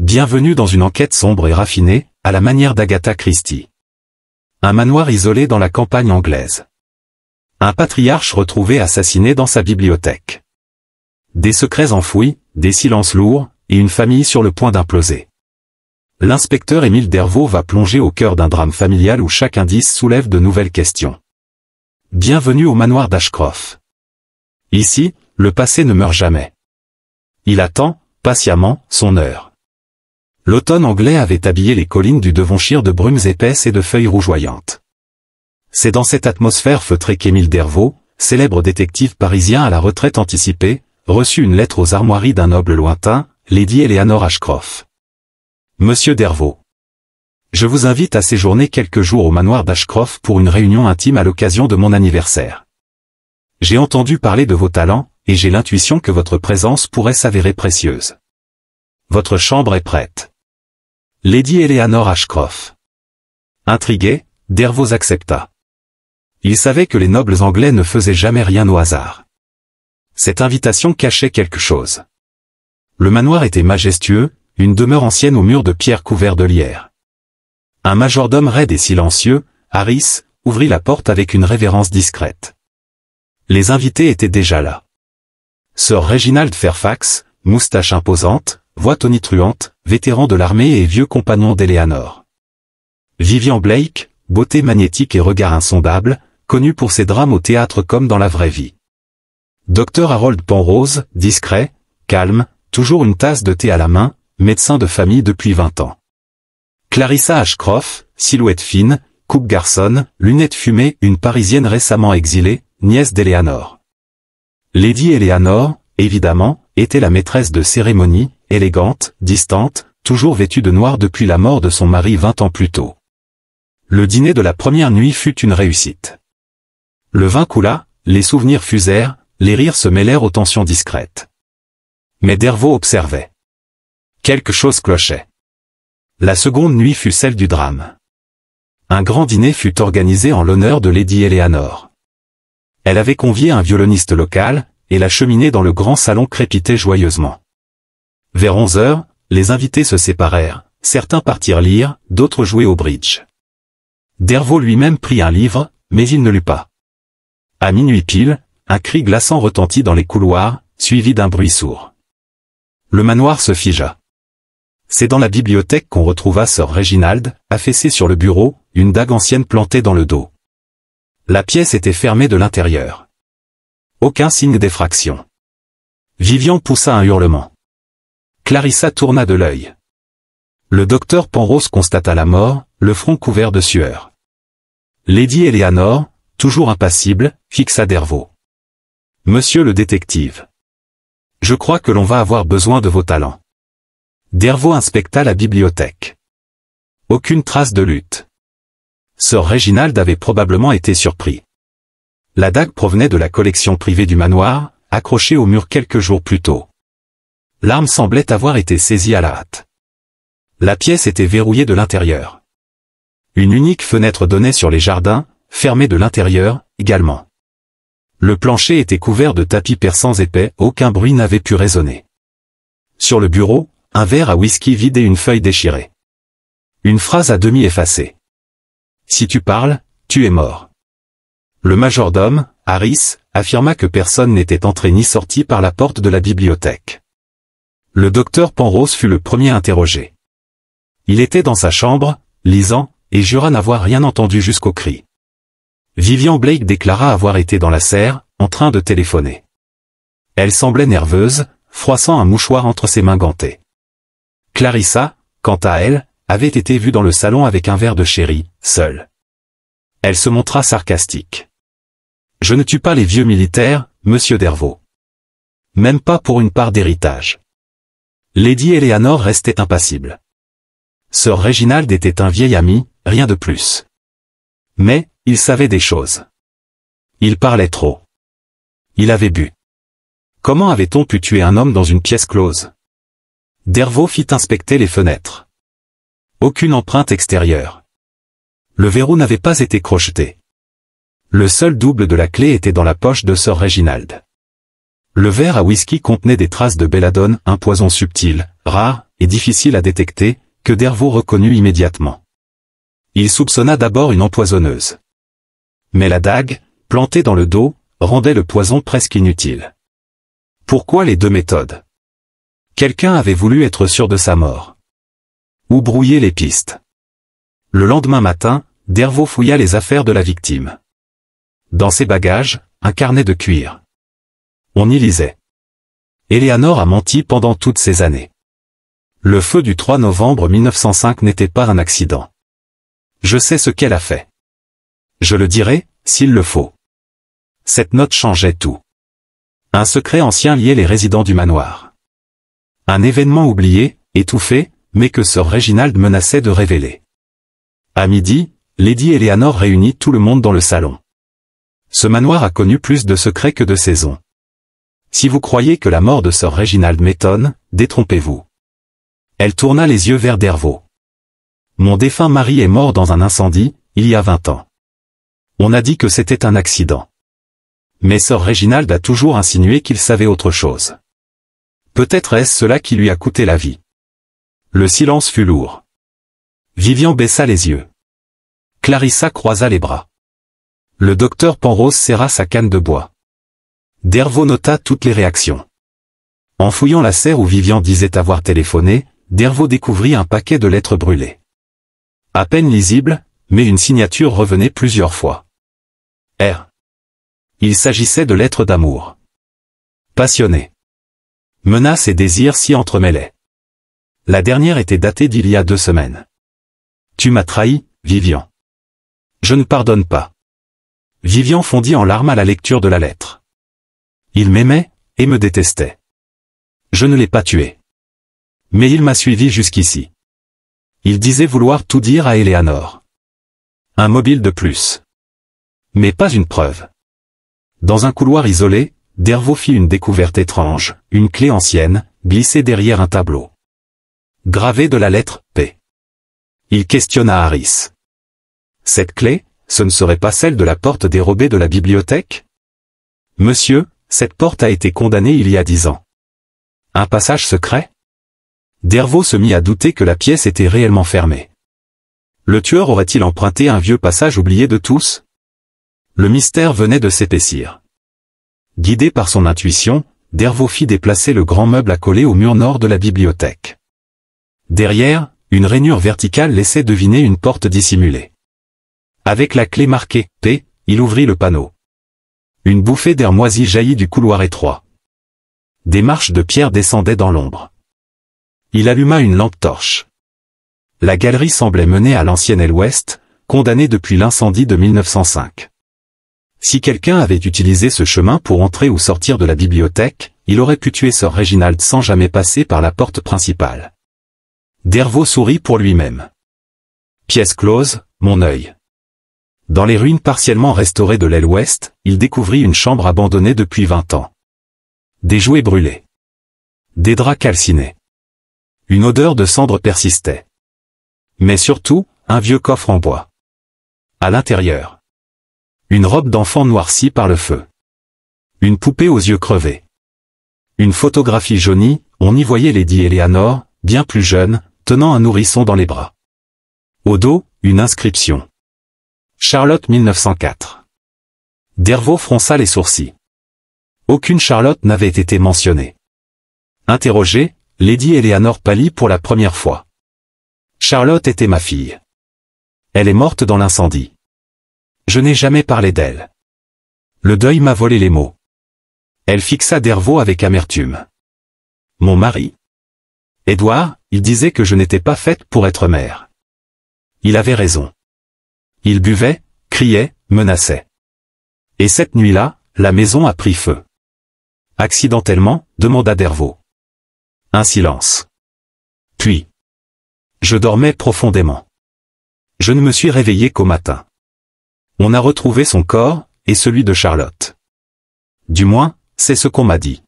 Bienvenue dans une enquête sombre et raffinée, à la manière d'Agatha Christie. Un manoir isolé dans la campagne anglaise. Un patriarche retrouvé assassiné dans sa bibliothèque. Des secrets enfouis, des silences lourds, et une famille sur le point d'imploser. L'inspecteur Émile Dervaux va plonger au cœur d'un drame familial où chaque indice soulève de nouvelles questions. Bienvenue au manoir d'Ashcroft. Ici, le passé ne meurt jamais. Il attend, patiemment, son heure. L'automne anglais avait habillé les collines du Devonshire de brumes épaisses et de feuilles rougeoyantes. C'est dans cette atmosphère feutrée qu'Émile Dervaux, célèbre détective parisien à la retraite anticipée, reçut une lettre aux armoiries d'un noble lointain, Lady Eleanor Ashcroft. Monsieur Dervaux. Je vous invite à séjourner quelques jours au manoir d'Ashcroft pour une réunion intime à l'occasion de mon anniversaire. J'ai entendu parler de vos talents, et j'ai l'intuition que votre présence pourrait s'avérer précieuse. Votre chambre est prête. Lady Eleanor Ashcroft. Intrigué, Dervaux accepta. Il savait que les nobles anglais ne faisaient jamais rien au hasard. Cette invitation cachait quelque chose. Le manoir était majestueux, une demeure ancienne aux murs de pierre couverts de lierre. Un majordome raide et silencieux, Harris, ouvrit la porte avec une révérence discrète. Les invités étaient déjà là. Sir Reginald Fairfax, moustache imposante, voix tonitruante, vétéran de l'armée et vieux compagnon d'Eleanor. Vivian Blake, beauté magnétique et regard insondable, connu pour ses drames au théâtre comme dans la vraie vie. Dr Harold Penrose, discret, calme, toujours une tasse de thé à la main, médecin de famille depuis 20 ans. Clarissa Ashcroft, silhouette fine, coupe garçonne, lunettes fumées, une Parisienne récemment exilée, nièce d'Eleanor. Lady Eleanor, évidemment, était la maîtresse de cérémonie, élégante, distante, toujours vêtue de noir depuis la mort de son mari 20 ans plus tôt. Le dîner de la première nuit fut une réussite. Le vin coula, les souvenirs fusèrent, les rires se mêlèrent aux tensions discrètes. Mais Dervaux observait. Quelque chose clochait. La seconde nuit fut celle du drame. Un grand dîner fut organisé en l'honneur de Lady Eleanor. Elle avait convié un violoniste local, et la cheminée dans le grand salon crépitait joyeusement. Vers 11 heures, les invités se séparèrent, certains partirent lire, d'autres jouer au bridge. Dervaux lui-même prit un livre, mais il ne lut pas. À minuit pile, un cri glaçant retentit dans les couloirs, suivi d'un bruit sourd. Le manoir se figea. C'est dans la bibliothèque qu'on retrouva Sir Reginald, affaissé sur le bureau, une dague ancienne plantée dans le dos. La pièce était fermée de l'intérieur. Aucun signe d'effraction. Vivian poussa un hurlement. Clarissa tourna de l'œil. Le docteur Penrose constata la mort, le front couvert de sueur. Lady Eleanor, toujours impassible, fixa Dervaux. Monsieur le détective. Je crois que l'on va avoir besoin de vos talents. Dervaux inspecta la bibliothèque. Aucune trace de lutte. Sir Reginald avait probablement été surpris. La dague provenait de la collection privée du manoir, accrochée au mur quelques jours plus tôt. L'arme semblait avoir été saisie à la hâte. La pièce était verrouillée de l'intérieur. Une unique fenêtre donnait sur les jardins, fermée de l'intérieur, également. Le plancher était couvert de tapis persans épais, aucun bruit n'avait pu résonner. Sur le bureau, un verre à whisky vide et une feuille déchirée. Une phrase à demi effacée. Si tu parles, tu es mort. Le majordome, Harris, affirma que personne n'était entré ni sorti par la porte de la bibliothèque. Le docteur Penrose fut le premier interrogé. Il était dans sa chambre, lisant, et jura n'avoir rien entendu jusqu'au cri. Vivian Blake déclara avoir été dans la serre, en train de téléphoner. Elle semblait nerveuse, froissant un mouchoir entre ses mains gantées. Clarissa, quant à elle, avait été vue dans le salon avec un verre de sherry, seule. Elle se montra sarcastique. Je ne tue pas les vieux militaires, monsieur Dervaux. Même pas pour une part d'héritage. Lady Eleanor restait impassible. Sir Reginald était un vieil ami, rien de plus. Mais, il savait des choses. Il parlait trop. Il avait bu. Comment avait-on pu tuer un homme dans une pièce close? Dervaux fit inspecter les fenêtres. Aucune empreinte extérieure. Le verrou n'avait pas été crocheté. Le seul double de la clé était dans la poche de Sir Reginald. Le verre à whisky contenait des traces de belladone, un poison subtil, rare et difficile à détecter, que Dervaux reconnut immédiatement. Il soupçonna d'abord une empoisonneuse. Mais la dague, plantée dans le dos, rendait le poison presque inutile. Pourquoi les deux méthodes? Quelqu'un avait voulu être sûr de sa mort. Ou brouiller les pistes. Le lendemain matin, Dervaux fouilla les affaires de la victime. Dans ses bagages, un carnet de cuir. On y lisait. Eleanor a menti pendant toutes ces années. Le feu du 3 novembre 1905 n'était pas un accident. Je sais ce qu'elle a fait. Je le dirai, s'il le faut. Cette note changeait tout. Un secret ancien liait les résidents du manoir. Un événement oublié, étouffé, mais que sir Reginald menaçait de révéler. À midi, Lady Eleanor réunit tout le monde dans le salon. Ce manoir a connu plus de secrets que de saisons. Si vous croyez que la mort de sir Reginald m'étonne, détrompez-vous. Elle tourna les yeux vers Dervaux. Mon défunt mari est mort dans un incendie, il y a 20 ans. On a dit que c'était un accident. Mais sir Reginald a toujours insinué qu'il savait autre chose. Peut-être est-ce cela qui lui a coûté la vie. Le silence fut lourd. Vivian baissa les yeux. Clarissa croisa les bras. Le docteur Penrose serra sa canne de bois. Dervaux nota toutes les réactions. En fouillant la serre où Vivian disait avoir téléphoné, Dervaux découvrit un paquet de lettres brûlées. À peine lisible, mais une signature revenait plusieurs fois. R. Il s'agissait de lettres d'amour. Passionnées. Menaces et désirs s'y entremêlaient. La dernière était datée d'il y a 2 semaines. Tu m'as trahi, Vivian. Je ne pardonne pas. Vivian fondit en larmes à la lecture de la lettre. Il m'aimait, et me détestait. Je ne l'ai pas tué. Mais il m'a suivi jusqu'ici. Il disait vouloir tout dire à Eleanor. Un mobile de plus. Mais pas une preuve. Dans un couloir isolé, Dervaux fit une découverte étrange, une clé ancienne, glissée derrière un tableau. Gravée de la lettre P. Il questionna Harris. Cette clé, ce ne serait pas celle de la porte dérobée de la bibliothèque? Monsieur, cette porte a été condamnée il y a 10 ans. Un passage secret? Dervaux se mit à douter que la pièce était réellement fermée. Le tueur aurait-il emprunté un vieux passage oublié de tous? Le mystère venait de s'épaissir. Guidé par son intuition, Dervaux fit déplacer le grand meuble accolé au mur nord de la bibliothèque. Derrière, une rainure verticale laissait deviner une porte dissimulée. Avec la clé marquée « P », il ouvrit le panneau. Une bouffée d'air moisi jaillit du couloir étroit. Des marches de pierre descendaient dans l'ombre. Il alluma une lampe torche. La galerie semblait mener à l'ancienne aile ouest, condamnée depuis l'incendie de 1905. Si quelqu'un avait utilisé ce chemin pour entrer ou sortir de la bibliothèque, il aurait pu tuer sir Reginald sans jamais passer par la porte principale. Dervaux sourit pour lui-même. Pièce close, mon œil. Dans les ruines partiellement restaurées de l'aile ouest, il découvrit une chambre abandonnée depuis 20 ans. Des jouets brûlés. Des draps calcinés. Une odeur de cendre persistait. Mais surtout, un vieux coffre en bois. À l'intérieur. Une robe d'enfant noircie par le feu. Une poupée aux yeux crevés. Une photographie jaunie, on y voyait Lady Eleanor, bien plus jeune, tenant un nourrisson dans les bras. Au dos, une inscription. Charlotte 1904. Dervaux fronça les sourcils. Aucune Charlotte n'avait été mentionnée. Interrogée, Lady Eleanor pâlit pour la première fois. Charlotte était ma fille. Elle est morte dans l'incendie. Je n'ai jamais parlé d'elle. Le deuil m'a volé les mots. Elle fixa Dervaux avec amertume. Mon mari. Édouard, il disait que je n'étais pas faite pour être mère. Il avait raison. Il buvait, criait, menaçait. Et cette nuit-là, la maison a pris feu. Accidentellement, demanda Dervaux. Un silence. Puis. Je dormais profondément. Je ne me suis réveillé qu'au matin. On a retrouvé son corps, et celui de Charlotte. Du moins, c'est ce qu'on m'a dit.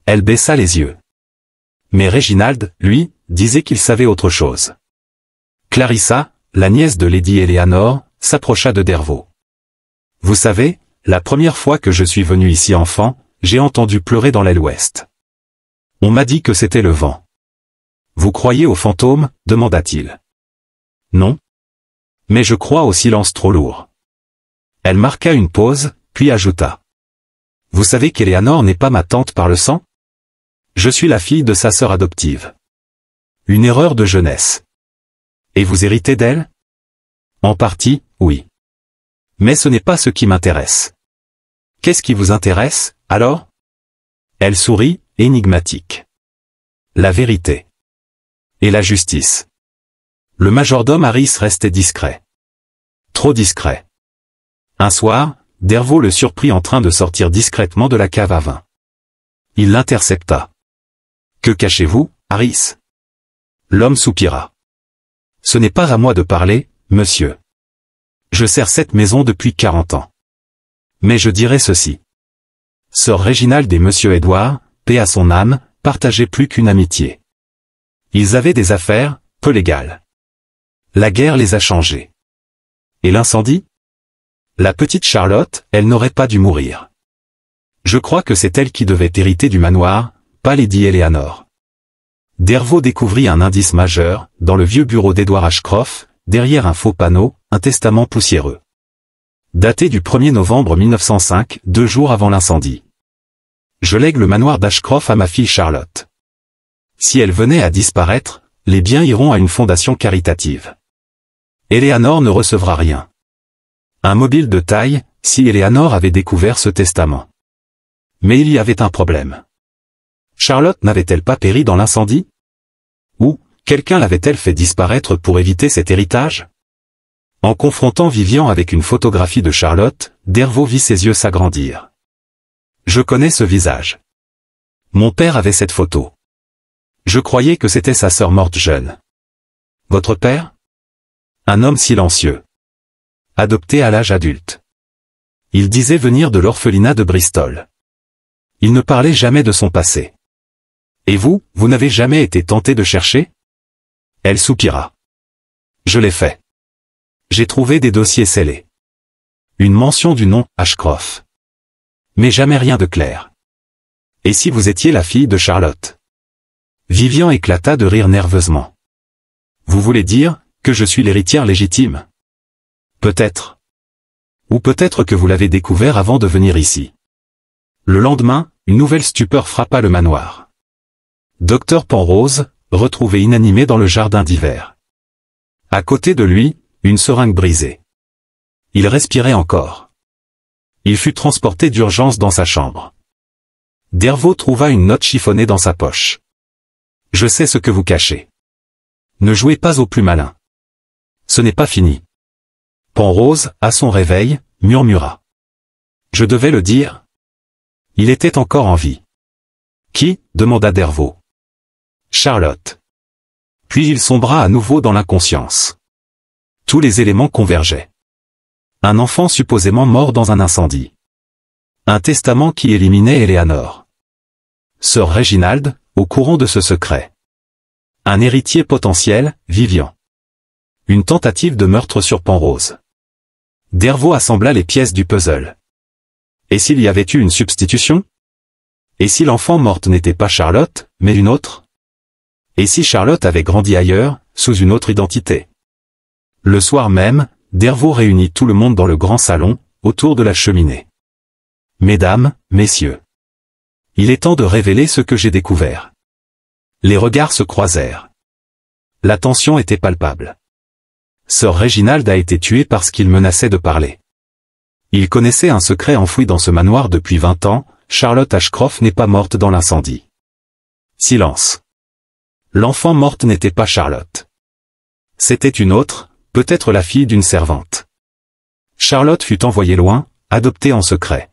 Elle baissa les yeux. Mais Reginald, lui, disait qu'il savait autre chose. Clarissa, la nièce de Lady Eleanor, s'approcha de Dervaux. Vous savez, la première fois que je suis venu ici enfant, j'ai entendu pleurer dans l'aile ouest. On m'a dit que c'était le vent. Vous croyez aux fantômes? Demanda-t-il. Non. Mais je crois au silence trop lourd. Elle marqua une pause, puis ajouta. Vous savez qu'Eleanor n'est pas ma tante par le sang? Je suis la fille de sa sœur adoptive. Une erreur de jeunesse. Et vous héritez d'elle? En partie, oui. Mais ce n'est pas ce qui m'intéresse. Qu'est-ce qui vous intéresse, alors? Elle sourit, énigmatique. La vérité. Et la justice. Le majordome Harris restait discret. Trop discret. Un soir, Dervaux le surprit en train de sortir discrètement de la cave à vin. Il l'intercepta. Que cachez-vous, Harris? L'homme soupira. Ce n'est pas à moi de parler, monsieur. Je sers cette maison depuis 40 ans. Mais je dirais ceci. Sir Reginald et monsieur Edward, paix à son âme, partageaient plus qu'une amitié. Ils avaient des affaires, peu légales. La guerre les a changés. Et l'incendie? La petite Charlotte, elle n'aurait pas dû mourir. Je crois que c'est elle qui devait hériter du manoir, pas Lady Eleanor. Dervaux découvrit un indice majeur, dans le vieux bureau d'Edward Ashcroft, derrière un faux panneau, un testament poussiéreux. Daté du 1er novembre 1905, 2 jours avant l'incendie. Je lègue le manoir d'Ashcroft à ma fille Charlotte. Si elle venait à disparaître, les biens iront à une fondation caritative. Eleanor ne recevra rien. Un mobile de taille, si Eleanor avait découvert ce testament. Mais il y avait un problème. Charlotte n'avait-elle pas péri dans l'incendie? Ou, quelqu'un l'avait-elle fait disparaître pour éviter cet héritage? En confrontant Vivian avec une photographie de Charlotte, Dervaux vit ses yeux s'agrandir. Je connais ce visage. Mon père avait cette photo. Je croyais que c'était sa sœur morte jeune. Votre père? Un homme silencieux. Adopté à l'âge adulte. Il disait venir de l'orphelinat de Bristol. Il ne parlait jamais de son passé. Et vous, vous n'avez jamais été tenté de chercher? Elle soupira. Je l'ai fait. J'ai trouvé des dossiers scellés. Une mention du nom, Ashcroft. Mais jamais rien de clair. Et si vous étiez la fille de Charlotte? Vivian éclata de rire nerveusement. Vous voulez dire, que je suis l'héritière légitime? Peut-être. Ou peut-être que vous l'avez découvert avant de venir ici. Le lendemain, une nouvelle stupeur frappa le manoir. Dr Penrose, retrouvé inanimé dans le jardin d'hiver. À côté de lui, une seringue brisée. Il respirait encore. Il fut transporté d'urgence dans sa chambre. Dervaux trouva une note chiffonnée dans sa poche. Je sais ce que vous cachez. Ne jouez pas au plus malin. Ce n'est pas fini. Penrose, à son réveil, murmura. Je devais le dire. Il était encore en vie. Qui? Demanda Dervaux. Charlotte. Puis il sombra à nouveau dans l'inconscience. Tous les éléments convergeaient. Un enfant supposément mort dans un incendie. Un testament qui éliminait Eleanor. Sir Reginald, au courant de ce secret. Un héritier potentiel, Vivian. Une tentative de meurtre sur Penrose. Dervaux assembla les pièces du puzzle. Et s'il y avait eu une substitution? Et si l'enfant morte n'était pas Charlotte, mais une autre? Et si Charlotte avait grandi ailleurs, sous une autre identité? Le soir même, Dervaux réunit tout le monde dans le grand salon, autour de la cheminée. Mesdames, messieurs. Il est temps de révéler ce que j'ai découvert. Les regards se croisèrent. La tension était palpable. Sir Reginald a été tué parce qu'il menaçait de parler. Il connaissait un secret enfoui dans ce manoir depuis 20 ans, Charlotte Ashcroft n'est pas morte dans l'incendie. Silence. L'enfant morte n'était pas Charlotte. C'était une autre, peut-être la fille d'une servante. Charlotte fut envoyée loin, adoptée en secret.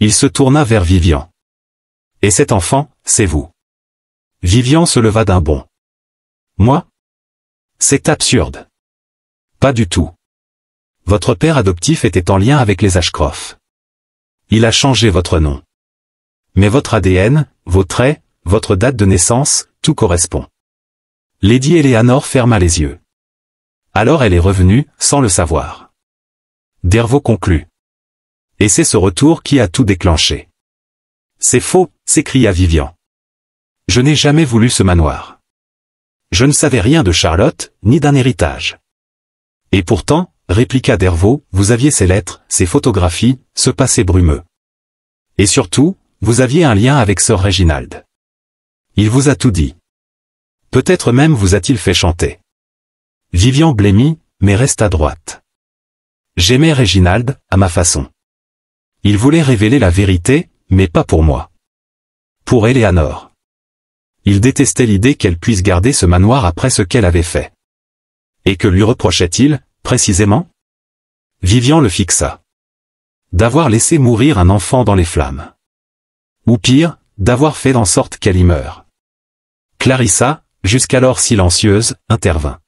Il se tourna vers Vivian. Et cet enfant, c'est vous. Vivian se leva d'un bond. Moi? C'est absurde. Pas du tout. Votre père adoptif était en lien avec les Ashcroft. Il a changé votre nom. Mais votre ADN, vos traits, votre date de naissance, tout correspond. Lady Eleanor ferma les yeux. Alors elle est revenue, sans le savoir. Dervaux conclut. Et c'est ce retour qui a tout déclenché. C'est faux, s'écria Vivian. Je n'ai jamais voulu ce manoir. Je ne savais rien de Charlotte, ni d'un héritage. Et pourtant, répliqua Dervaux, vous aviez ces lettres, ces photographies, ce passé brumeux. Et surtout, vous aviez un lien avec sœur Réginald. Il vous a tout dit. Peut-être même vous a-t-il fait chanter. Vivian blêmit, mais resta droite. J'aimais Réginald, à ma façon. Il voulait révéler la vérité, mais pas pour moi. Pour Éléanore. Il détestait l'idée qu'elle puisse garder ce manoir après ce qu'elle avait fait. Et que lui reprochait-il, précisément? Vivian le fixa. D'avoir laissé mourir un enfant dans les flammes. Ou pire, d'avoir fait en sorte qu'elle y meure. Clarissa, jusqu'alors silencieuse, intervint.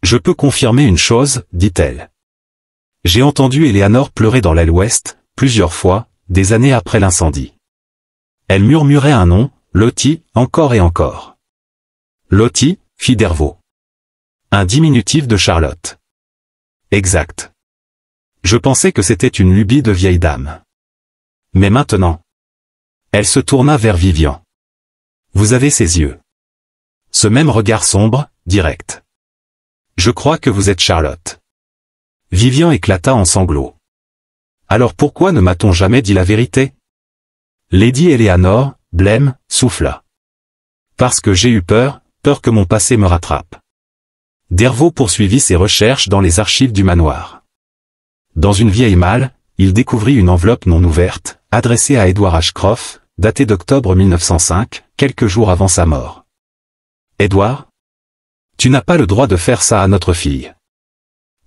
Je peux confirmer une chose, dit-elle. J'ai entendu Éléanore pleurer dans l'aile ouest, plusieurs fois, des années après l'incendie. Elle murmurait un nom, Lottie, encore et encore. Lottie, fit Dervaux. Un diminutif de Charlotte. Exact. Je pensais que c'était une lubie de vieille dame. Mais maintenant. Elle se tourna vers Vivian. Vous avez ses yeux. Ce même regard sombre, direct. Je crois que vous êtes Charlotte. Vivian éclata en sanglots. Alors pourquoi ne m'a-t-on jamais dit la vérité? Lady Éléanore, blême, souffla. Parce que j'ai eu peur que mon passé me rattrape. Dervaux poursuivit ses recherches dans les archives du manoir. Dans une vieille malle, il découvrit une enveloppe non ouverte, adressée à Edward Ashcroft, datée d'octobre 1905, quelques jours avant sa mort. Edward? Tu n'as pas le droit de faire ça à notre fille.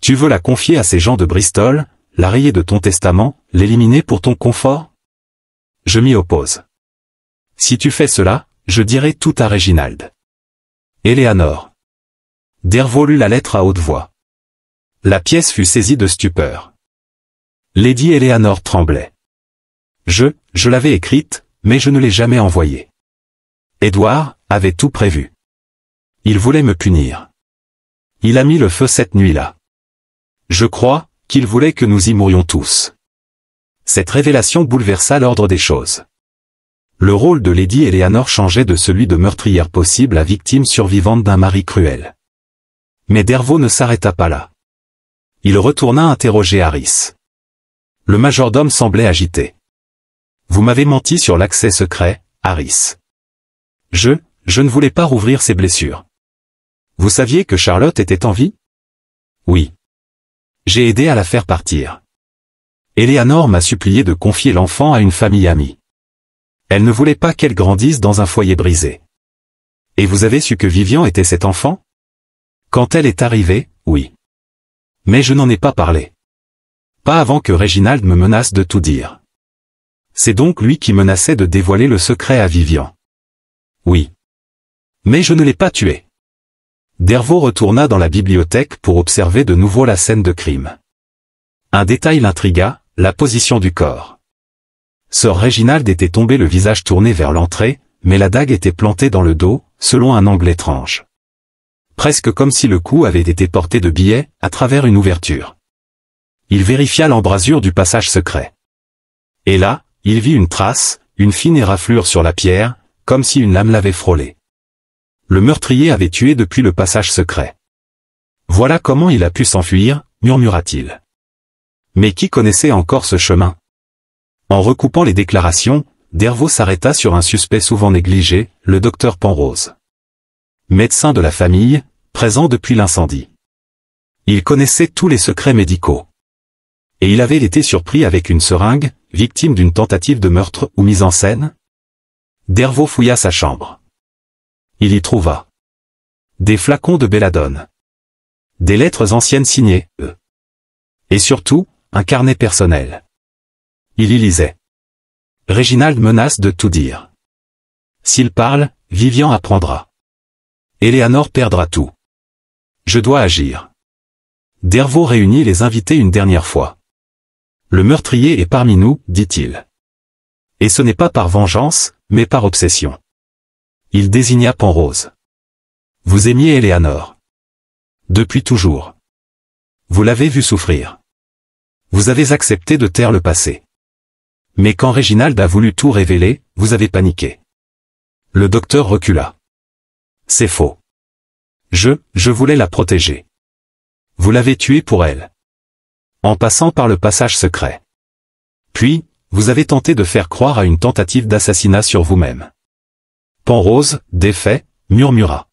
Tu veux la confier à ces gens de Bristol, la rayer de ton testament, l'éliminer pour ton confort? Je m'y oppose. Si tu fais cela, je dirai tout à Réginald. Éléanore. Dervaux lut la lettre à haute voix. La pièce fut saisie de stupeur. Lady Éléanore tremblait. Je l'avais écrite, mais je ne l'ai jamais envoyée. Edward avait tout prévu. Il voulait me punir. Il a mis le feu cette nuit-là. Je crois qu'il voulait que nous y mourions tous. Cette révélation bouleversa l'ordre des choses. Le rôle de Lady Éléanore changeait de celui de meurtrière possible à victime survivante d'un mari cruel. Mais Dervaux ne s'arrêta pas là. Il retourna interroger Harris. Le majordome semblait agité. Vous m'avez menti sur l'accès secret, Harris. Je ne voulais pas rouvrir ses blessures. Vous saviez que Charlotte était en vie? Oui. J'ai aidé à la faire partir. Éléanore m'a supplié de confier l'enfant à une famille amie. Elle ne voulait pas qu'elle grandisse dans un foyer brisé. Et vous avez su que Vivian était cet enfant? Quand elle est arrivée, oui. Mais je n'en ai pas parlé. Pas avant que Réginald me menace de tout dire. C'est donc lui qui menaçait de dévoiler le secret à Vivian. Oui. Mais je ne l'ai pas tué. Dervaux retourna dans la bibliothèque pour observer de nouveau la scène de crime. Un détail l'intrigua, la position du corps. Sir Réginald était tombé le visage tourné vers l'entrée, mais la dague était plantée dans le dos, selon un angle étrange. Presque comme si le coup avait été porté de biais, à travers une ouverture. Il vérifia l'embrasure du passage secret. Et là, il vit une trace, une fine éraflure sur la pierre, comme si une lame l'avait frôlé. Le meurtrier avait tué depuis le passage secret. Voilà comment il a pu s'enfuir, murmura-t-il. Mais qui connaissait encore ce chemin? En recoupant les déclarations, Dervaux s'arrêta sur un suspect souvent négligé, le docteur Penrose. Médecin de la famille, présent depuis l'incendie. Il connaissait tous les secrets médicaux. Et il avait été surpris avec une seringue, victime d'une tentative de meurtre ou mise en scène? Dervaux fouilla sa chambre. Il y trouva des flacons de belladone, des lettres anciennes signées E. Et surtout, un carnet personnel. Il y lisait. Réginald menace de tout dire. S'il parle, Vivian apprendra. Éléanore perdra tout. Je dois agir. Dervaux réunit les invités une dernière fois. Le meurtrier est parmi nous, dit-il. Et ce n'est pas par vengeance, mais par obsession. Il désigna Penrose. Vous aimiez Éléanore. Depuis toujours. Vous l'avez vu souffrir. Vous avez accepté de taire le passé. Mais quand Réginald a voulu tout révéler, vous avez paniqué. Le docteur recula. C'est faux. Je voulais la protéger. Vous l'avez tuée pour elle. En passant par le passage secret. Puis, vous avez tenté de faire croire à une tentative d'assassinat sur vous-même. Penrose, défait, murmura.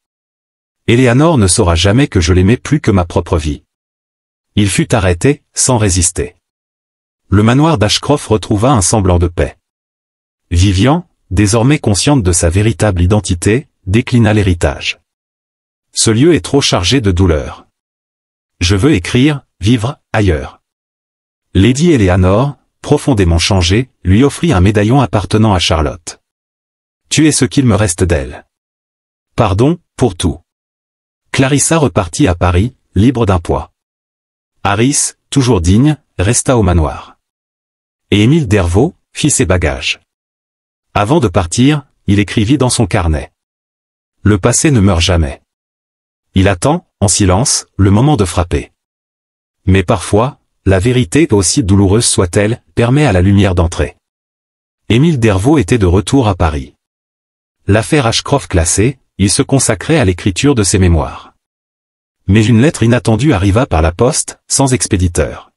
Éléanore ne saura jamais que je l'aimais plus que ma propre vie. Il fut arrêté, sans résister. Le manoir d'Ashcroft retrouva un semblant de paix. Vivian, désormais consciente de sa véritable identité, déclina l'héritage. Ce lieu est trop chargé de douleur. Je veux écrire, vivre, ailleurs. Lady Éléanore, profondément changée, lui offrit un médaillon appartenant à Charlotte. Tu es ce qu'il me reste d'elle. Pardon, pour tout. Clarissa repartit à Paris, libre d'un poids. Harris, toujours digne, resta au manoir. Et Émile Dervaux fit ses bagages. Avant de partir, il écrivit dans son carnet. Le passé ne meurt jamais. Il attend, en silence, le moment de frapper. Mais parfois, la vérité, aussi douloureuse soit-elle, permet à la lumière d'entrer. Émile Dervaux était de retour à Paris. L'affaire Ashcroft classée, il se consacrait à l'écriture de ses mémoires. Mais une lettre inattendue arriva par la poste, sans expéditeur.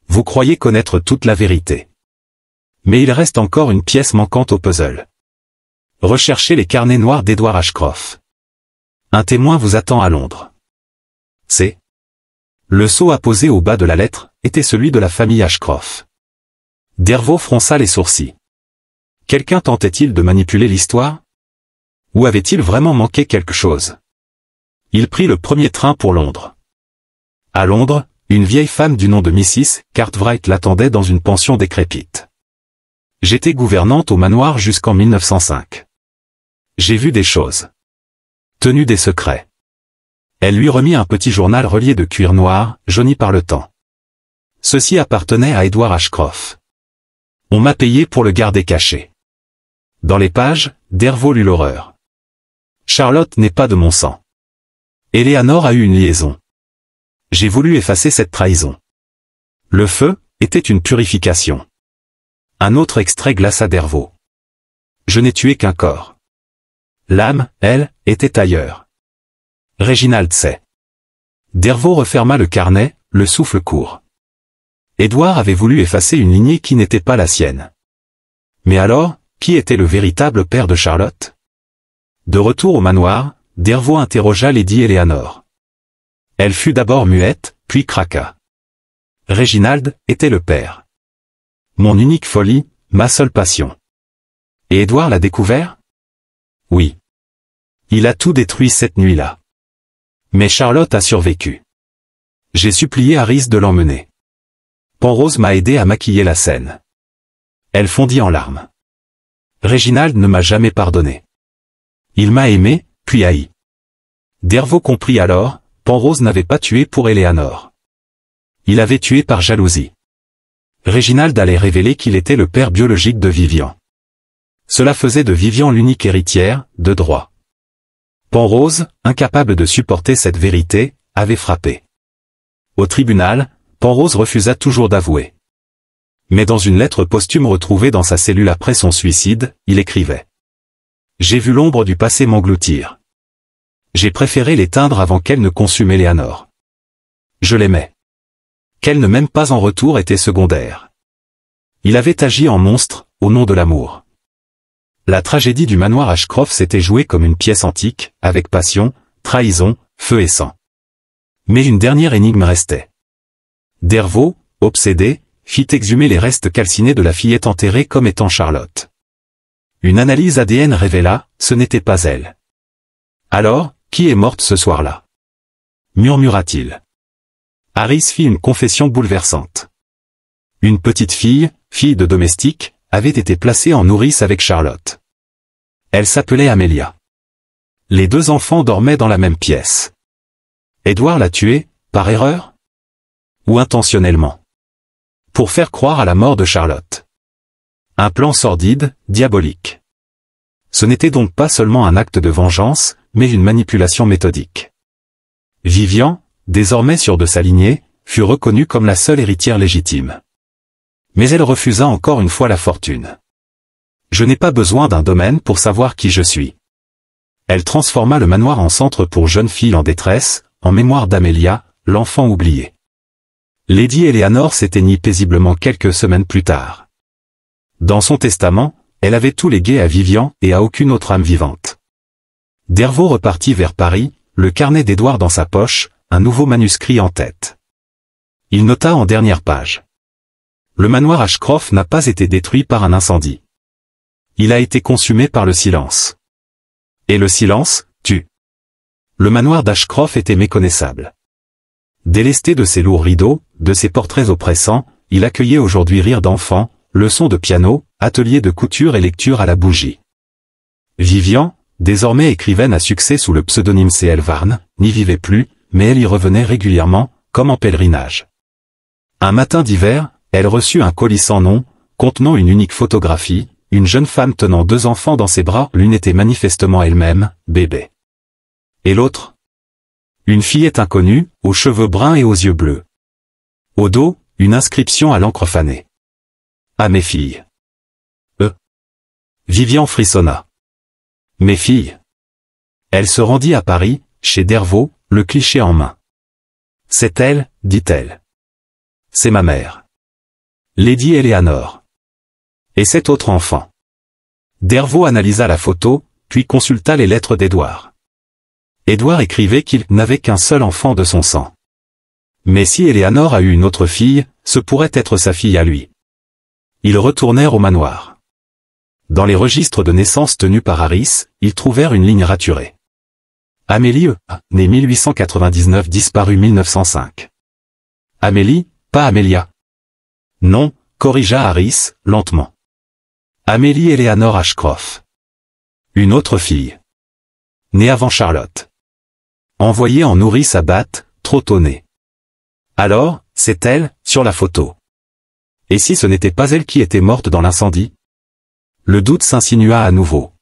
Vous croyez connaître toute la vérité. Mais il reste encore une pièce manquante au puzzle. Recherchez les carnets noirs d'Edward Ashcroft. Un témoin vous attend à Londres. C'est. Le sceau apposé au bas de la lettre était celui de la famille Ashcroft. Dervaux fronça les sourcils. Quelqu'un tentait-il de manipuler l'histoire? Ou avait-il vraiment manqué quelque chose? Il prit le premier train pour Londres. À Londres, une vieille femme du nom de Mrs. Cartwright l'attendait dans une pension décrépite. J'étais gouvernante au manoir jusqu'en 1905. J'ai vu des choses. Tenu des secrets. Elle lui remit un petit journal relié de cuir noir, jauni par le temps. Ceci appartenait à Edward Ashcroft. On m'a payé pour le garder caché. Dans les pages, Dervaux lut l'horreur. Charlotte n'est pas de mon sang. Éléanore a eu une liaison. J'ai voulu effacer cette trahison. Le feu était une purification. Un autre extrait glaça Dervaux. Je n'ai tué qu'un corps. L'âme, elle, était ailleurs. Réginald sait. Dervaux referma le carnet, le souffle court. Édouard avait voulu effacer une lignée qui n'était pas la sienne. Mais alors, qui était le véritable père de Charlotte? De retour au manoir, Dervaux interrogea Lady Éléanore. Elle fut d'abord muette, puis craqua. Réginald était le père. Mon unique folie, ma seule passion. Et Édouard l'a découvert? Oui. Il a tout détruit cette nuit-là. Mais Charlotte a survécu. J'ai supplié Harris de l'emmener. Penrose m'a aidé à maquiller la scène. Elle fondit en larmes. Réginald ne m'a jamais pardonné. Il m'a aimé, puis haï. Dervaux comprit alors, Penrose n'avait pas tué pour Éléanore. Il avait tué par jalousie. Réginald allait révéler qu'il était le père biologique de Vivian. Cela faisait de Vivian l'unique héritière, de droit. Penrose, incapable de supporter cette vérité, avait frappé. Au tribunal, Penrose refusa toujours d'avouer. Mais dans une lettre posthume retrouvée dans sa cellule après son suicide, il écrivait. J'ai vu l'ombre du passé m'engloutir. J'ai préféré l'éteindre avant qu'elle ne consume Éléanore. Je l'aimais. Qu'elle ne m'aime pas en retour était secondaire. Il avait agi en monstre, au nom de l'amour. La tragédie du manoir Ashcroft s'était jouée comme une pièce antique, avec passion, trahison, feu et sang. Mais une dernière énigme restait. Dervaux, obsédé, fit exhumer les restes calcinés de la fillette enterrée comme étant Charlotte. Une analyse ADN révéla, ce n'était pas elle. Alors, qui est morte ce soir-là? Murmura-t-il. Harris fit une confession bouleversante. Une petite fille, fille de domestique, avait été placée en nourrice avec Charlotte. Elle s'appelait Amelia. Les deux enfants dormaient dans la même pièce. Édouard l'a tuée, par erreur? Ou intentionnellement? Pour faire croire à la mort de Charlotte. Un plan sordide, diabolique. Ce n'était donc pas seulement un acte de vengeance, mais une manipulation méthodique. Vivian, désormais sûre de sa lignée, fut reconnue comme la seule héritière légitime. Mais elle refusa encore une fois la fortune. Je n'ai pas besoin d'un domaine pour savoir qui je suis. Elle transforma le manoir en centre pour jeunes filles en détresse, en mémoire d'Amelia, l'enfant oublié. Lady Eleanor s'éteignit paisiblement quelques semaines plus tard. Dans son testament, elle avait tout légué à Vivian et à aucune autre âme vivante. Dervaux repartit vers Paris, le carnet d'Édouard dans sa poche, un nouveau manuscrit en tête. Il nota en dernière page. Le manoir Ashcroft n'a pas été détruit par un incendie. Il a été consumé par le silence. Et le silence, tue. Le manoir d'Ashcroft était méconnaissable. Délesté de ses lourds rideaux, de ses portraits oppressants, il accueillait aujourd'hui rires d'enfants, leçons de piano, ateliers de couture et lecture à la bougie. Vivian, désormais écrivaine à succès sous le pseudonyme C.L. Varne, n'y vivait plus, mais elle y revenait régulièrement, comme en pèlerinage. Un matin d'hiver, elle reçut un colis sans nom, contenant une unique photographie, une jeune femme tenant 2 enfants dans ses bras, l'une était manifestement elle-même, bébé. Et l'autre? Une fillette inconnue, aux cheveux bruns et aux yeux bleus. Au dos, une inscription à l'encre fanée. À mes filles. Vivian frissonna. Mes filles. Elle se rendit à Paris, chez Dervaux, le cliché en main. C'est elle, dit-elle. C'est ma mère. Lady Eleanor. Et cet autre enfant. Dervaux analysa la photo, puis consulta les lettres d'Édouard. Édouard écrivait qu'il n'avait qu'un seul enfant de son sang. Mais si Eleanor a eu une autre fille, ce pourrait être sa fille à lui. Ils retournèrent au manoir. Dans les registres de naissance tenus par Harris, ils trouvèrent une ligne raturée. Amélie née 1899, disparue 1905. Amélie, pas Amelia. Non, corrigea Harris, lentement. Amélie Eleanor Ashcroft. Une autre fille. Née avant Charlotte. Envoyée en nourrice à Bath, trop tôt née. Alors, c'est elle, sur la photo. Et si ce n'était pas elle qui était morte dans l'incendie? Le doute s'insinua à nouveau.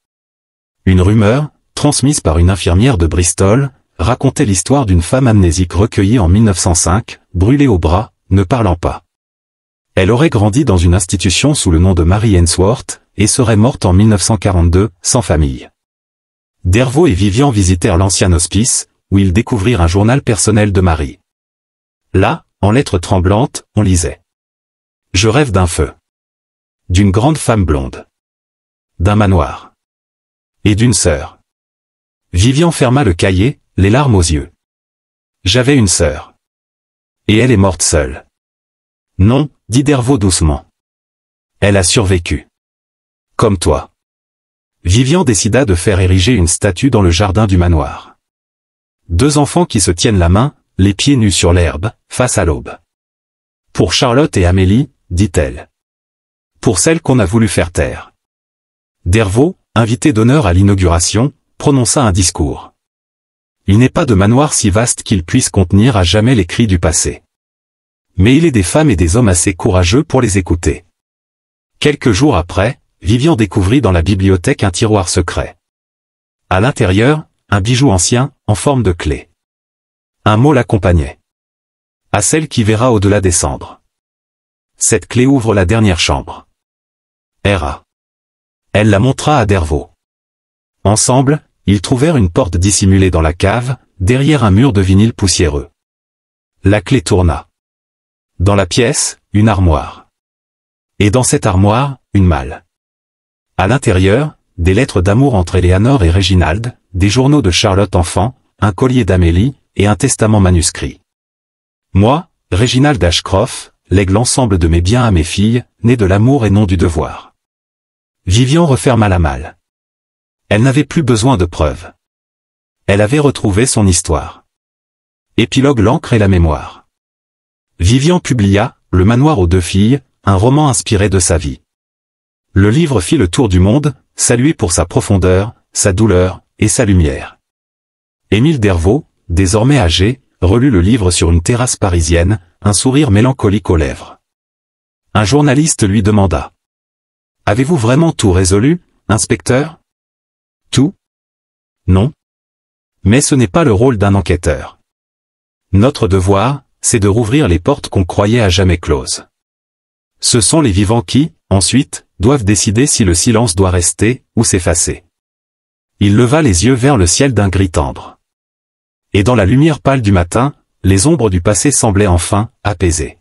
Une rumeur, transmise par une infirmière de Bristol, racontait l'histoire d'une femme amnésique recueillie en 1905, brûlée au bras, ne parlant pas. Elle aurait grandi dans une institution sous le nom de Mary Ainsworth, et serait morte en 1942, sans famille. Dervaux et Vivian visitèrent l'ancien hospice, où ils découvrirent un journal personnel de Marie. Là, en lettres tremblantes, on lisait. Je rêve d'un feu. D'une grande femme blonde. D'un manoir. Et d'une sœur. Vivian ferma le cahier, les larmes aux yeux. J'avais une sœur. Et elle est morte seule. Non, dit Dervaux doucement. Elle a survécu. Comme toi. Vivian décida de faire ériger une statue dans le jardin du manoir. 2 enfants qui se tiennent la main, les pieds nus sur l'herbe, face à l'aube. Pour Charlotte et Amélie, dit-elle. Pour celle qu'on a voulu faire taire. Dervaux, invité d'honneur à l'inauguration, prononça un discours. Il n'est pas de manoir si vaste qu'il puisse contenir à jamais les cris du passé. Mais il est des femmes et des hommes assez courageux pour les écouter. Quelques jours après, Vivian découvrit dans la bibliothèque un tiroir secret. À l'intérieur, un bijou ancien, en forme de clé. Un mot l'accompagnait. À celle qui verra au-delà des cendres. Cette clé ouvre la dernière chambre. R.A. Elle la montra à Dervaux. Ensemble, ils trouvèrent une porte dissimulée dans la cave, derrière un mur de vinyle poussiéreux. La clé tourna. Dans la pièce, une armoire. Et dans cette armoire, une malle. À l'intérieur, des lettres d'amour entre Eleanor et Reginald, des journaux de Charlotte enfant, un collier d'Amélie, et un testament manuscrit. Moi, Reginald Ashcroft, lègue l'ensemble de mes biens à mes filles, nées de l'amour et non du devoir. Vivian referma la malle. Elle n'avait plus besoin de preuves. Elle avait retrouvé son histoire. Épilogue l'encre et la mémoire. Vivian publia, Le manoir aux 2 filles, un roman inspiré de sa vie. Le livre fit le tour du monde, salué pour sa profondeur, sa douleur, et sa lumière. Émile Dervaux, désormais âgé, relut le livre sur une terrasse parisienne, un sourire mélancolique aux lèvres. Un journaliste lui demanda. « Avez-vous vraiment tout résolu, inspecteur ?» Tout ? Non. Mais ce n'est pas le rôle d'un enquêteur. Notre devoir, c'est de rouvrir les portes qu'on croyait à jamais closes. Ce sont les vivants qui, ensuite, doivent décider si le silence doit rester, ou s'effacer. Il leva les yeux vers le ciel d'un gris tendre. Et dans la lumière pâle du matin, les ombres du passé semblaient enfin, apaisées.